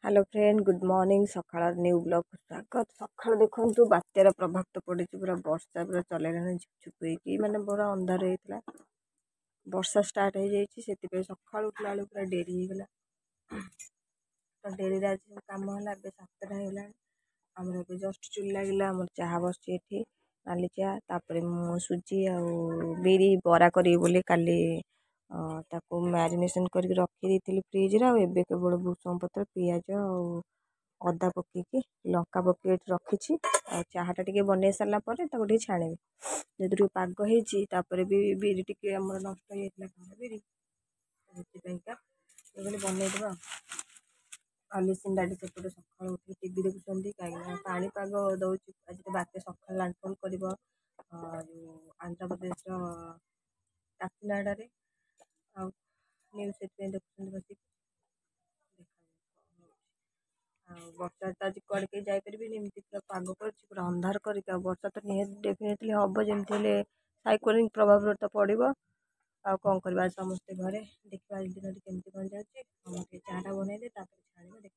Hello friend, good morning. सकाळ new blog स्वागत। सकाळ देखु बात्यार प्रभाव तो पड़ी पूरा वर्षा पूरा चलेगा झुपझुप हो माने पूरा अंधार होता वर्षा स्टार्ट हो जाए सकाल उठला बेलू पूरा डेरी होगला। तो डेरी आज कम है 7टा होगा। आमर ए जस्ट चुल लगे आम चाह बस नाली चाह तापर सुजी आ बिरी बरा करी काली ताको मैरिनेशन करके रखी दी फ्रिज रे। एबे केवल भूसंग पत्र पियाज अदा पकईकी लंका पकई रखी चाहटा टे बन सारा छाणी जो पाग होपर भी बिरी टे नष्ट होता बिरी बनईदे। अलिसिन डाडी सेपटे सका उठी टी देखुं कहीं पापाग दौर आज बात सका लैंडफल कर आंध्र प्रदेश काकीनाडा न्यूज से देखुं बस वर्षा तो आज कड़े कहीं जापर पूरा पाग कर पूरा अंधार करके वर्षा तो निहत डेफिनेटली हम जमी साइक्लोनिक प्रभाव तो पड़ो। आ कौन करवा समस्ते घरे देखा आज दिन केमती कौन जाए हम चाटा बनइदे छाड़ा देख।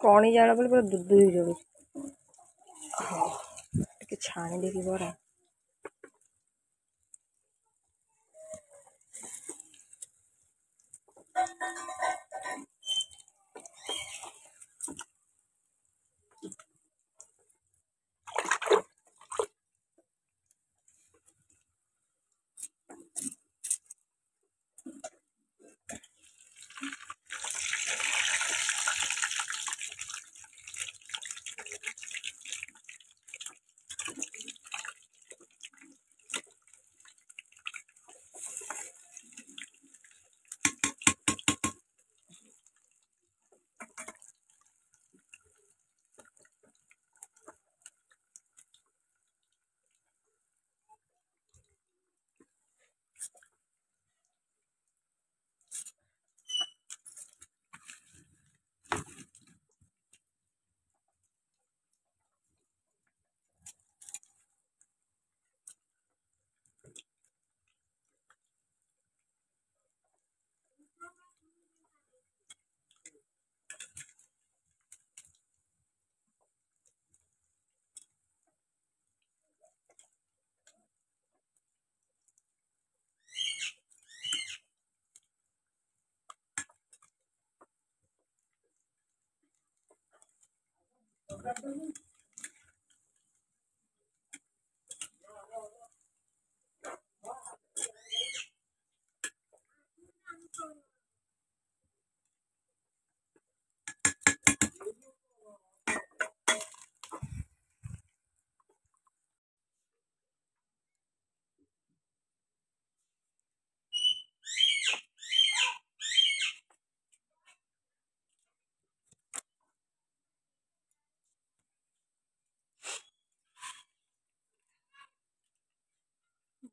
कणी जाना बोले पूरा दूध हो जाए छाणी देखी बरा।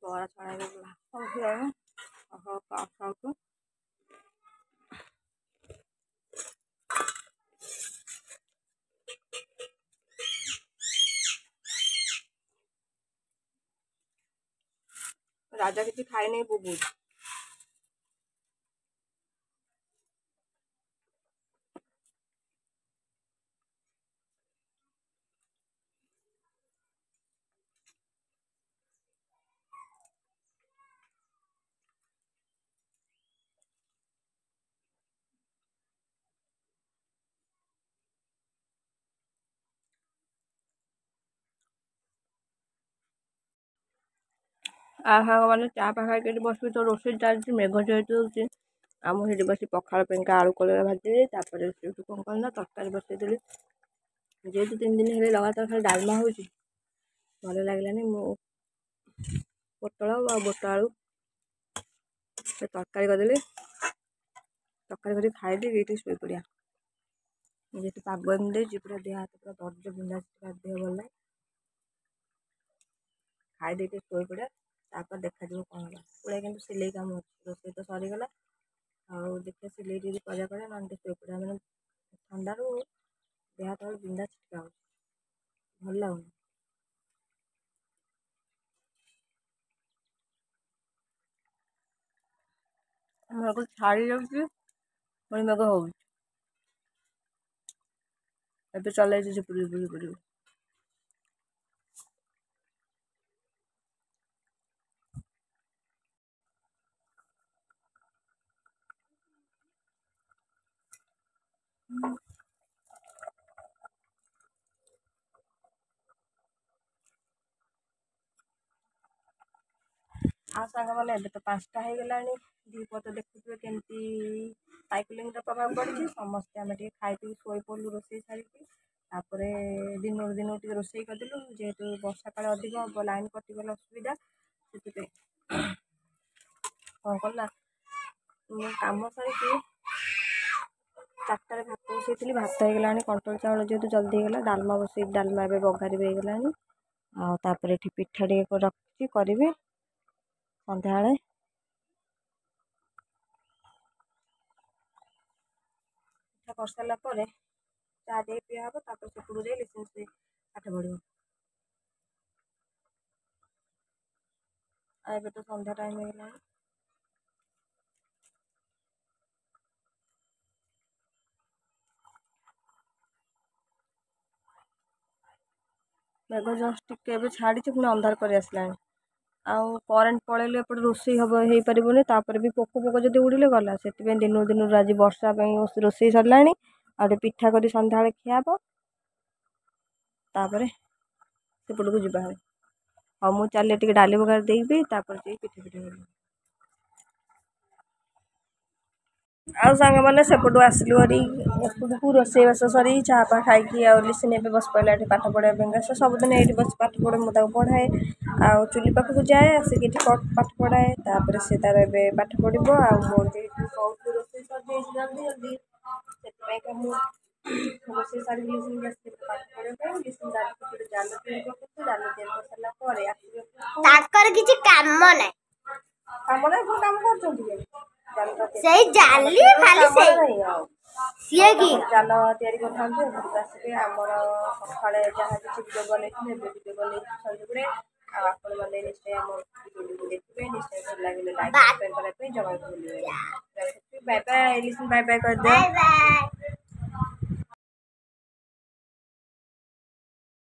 बरा छड़ा राजा किसी खाए नहीं बुबू। आहा मैंने चा पा खाई बस तो रोषे चलती मेघ जेहतु आम से बस पखाड़ पेंका आलू कलरा भाजी कौन कल ना तरकारी बसईदी जेहतु 3 दिन है लगातार खाली डालमा हो भल लगे पोटल बोट आलू तरकारी करदेली तरकारी कर खाई शोई पड़िया। ଯେହେତୁ ପାଗ ଏମିତି ଦେଇଛି ପୁରା ଦେହ ହାତ ପୁରା ଦର୍ଜ ବିନ୍ଧା ଦେହ ଭଲ ନାହିଁ। ଖାଇ ଦେଇକି ଶୋଇପଡ଼ିବା, ତାପରେ ଦେଖାଯିବ କ'ଣ ହେଲା। ପୁରା କିନ୍ତୁ ସିଲେଇ କାମ ଅଛି, ରୋଷେଇ ତ ସରିଗଲା। ଆଉ ଦେଖିବା ସିଲେଇ ଯଦି କରିବା ନହେଲେ ଶୋଇପଡ଼ିବା। ମାନେ ଥଣ୍ଡାରୁ ଦେହ ହାତ ବିନ୍ଧା ଛିଟିକା ହେଉଛି, ଭଲ ଲାଗୁନି। ମେଘ ଛାଡ଼ି ଯାଉଛି ପୁଣି ମେଘ ହଉଛି। ଏବେ ଚଲେଇଛି ଝିପୁରି ଝିପୁରି ଝିପୁରି। ଆଉ ସାଙ୍ଗମାନେ ଏବେ ତ 5ଟା ହେଇଗଲାଣି। ଦିପହର ତ ଦେଖୁଥିବେ କେମିତି ସାଇକେଲିଂର ପ୍ରଭାବ ପଡ଼ିଛି। ସମସ୍ତେ ଆମେ ଟିକେ ଖାଇ ପିଇ ଶୋଇପଡ଼ିଲୁ ରୋଷେଇ ସାରିକି। ତାପରେ ଦିନକୁ ଟିକେ ରୋଷେଇ କରିଦେଲୁ। ଯେହେତୁ ବର୍ଷା କାଳେ ଅଧିକ ହେବ, ଲାଇନ୍ କଟିଗଲେ ଅସୁବିଧା, ସେଥିପାଇଁ କ'ଣ କଲା, ମୁଁ କାମ ସାରିକି 4ଟାରେ ଭାତ ବସେଇଥିଲି। ଭାତ ହେଇଗଲାଣି, କଣ୍ଟ୍ରୋଲ ଚାଉଳ ଯେହେତୁ ଜଲ୍ଦି ହେଇଗଲା। ଡାଲମା ବସେଇ, ଡାଲମା ଏବେ ବଘାରିବି ହେଇଗଲାଣି। ଆଉ ତାପରେ ଏଠି ପିଠା ଟିକେ ରଖିଛି, କରିବି ସନ୍ଧ୍ୟାବେଳେ। ପିଠା କରିସାରିଲା ପରେ ଚା ଟିକେ ପିଆ ହେବ, ତାପରେ ସେପଟକୁ ଯାଇ ଲିସିନ୍ ପାଠ ପଢ଼ିବ। ଆଉ ଏବେ ତ ସନ୍ଧ୍ୟା ଟାଇମ୍ ହେଇଗଲାଣି। ମେଘ ଜଷ୍ଟ ଟିକେ ଏବେ ଛାଡ଼ିଛି, ପୁଣି ଅନ୍ଧାର କରି ଆସିଲାଣି। ଆଉ କରେଣ୍ଟ ପଳେଇଲେ ଏପଟେ ରୋଷେଇ ହେଇପାରିବନି। ତାପରେ ବି ପୋକ ଯଦି ଉଡ଼ିଲେ ଗଲା। ସେଥିପାଇଁ ଦିନରୁ ଆଜି ବର୍ଷା ପାଇଁ ରୋଷେଇ ସରିଲାଣି। ଆଉ ଗୋଟେ ପିଠା କରି ସନ୍ଧ୍ୟାବେଳେ ଖିଆ ହେବ, ତାପରେ ସେପଟକୁ ଯିବା ହେବ। ହଉ ମୁଁ ଚାଲିଲେ ଟିକେ ଡାଲି ବଘାରି ଦେଇବି, ତାପରେ ଯାଇ ପିଠା କରିବି। ଆଉ ସାଙ୍ଗମାନେ ସେପଟୁ ଆସିଲୁ ଭାରି ଏପଟକୁ, ରୋଷେଇବାସ ସରି ଚାହା ପା ଖାଇକି। ଆଉ ଲିସିନ୍ ଏବେ ବସି ପଡ଼ିଲା ଏଠି ପାଠ ପଢ଼ିବା ପାଇଁକା। ସେ ସବୁଦିନ ଏଇଠି ବସି ପାଠ ପଢ଼େ, ମୁଁ ତାକୁ ପଢ଼ାଏ। ଆଉ ଚୁଲି ପାଖକୁ ଯାଏ, ଆସିକି ଏଠି ପାଠ ପଢ଼ାଏ। ତାପରେ ସେ ତାର ଏବେ ପାଠ ପଢ଼ିବ। ଆଉ ମୋର ଯେହେତୁ ବହୁତ ରୋଷେଇ ସରିଯାଇଛି ଜଲ୍ଦି, ସେଥିପାଇଁକା ମୁଁ ରୋଷେଇ ସାରିକି ଲିସିନ୍ ଆସିଥିଲି ପାଠ ପଢ଼ିବା ପାଇଁ। ଲିସିନ୍ ଜାଲ ତିଆରି କରୁଛି। ଜାଲ ତିଆରି କରିସାରିଲା ପରେ ଆସିବେ, ତାଙ୍କର କିଛି କାମ ନାହିଁ। କାମ ନାହିଁ, କ'ଣ କାମ କରୁଛନ୍ତି? ସେଇ ଜାଲି ଖାଲି ସେଇ ସିଏ କି ଜାଲ ତିଆରି କରିଥାନ୍ତି। ଏପଟକୁ ଆସିବେ, ଆମର ସକାଳେ ଯାହା କିଛି ଭିଡ଼ିଓ ବନେଇଥିଲେ ଏବେ ଭିଡ଼ିଓ ବନେଇକି ଛାଡ଼ିଦେବେ। ଆଉ ଆପଣମାନେ ନିଶ୍ଚୟ ଆମ ଭିଡ଼ିଓକୁ ଦେଖିବେ। ନିଶ୍ଚୟ ଭଲ ଲାଗିଲେ ଲାଇକ୍, ସବସ୍କ୍ରାଇବ୍ କରିବା ପାଇଁ ଜମା ଭୁଲିବେନି। ବାଏ ବାଏ, ଲିସିନ୍ ବାଏ ବାଏ କରିଦିଅ।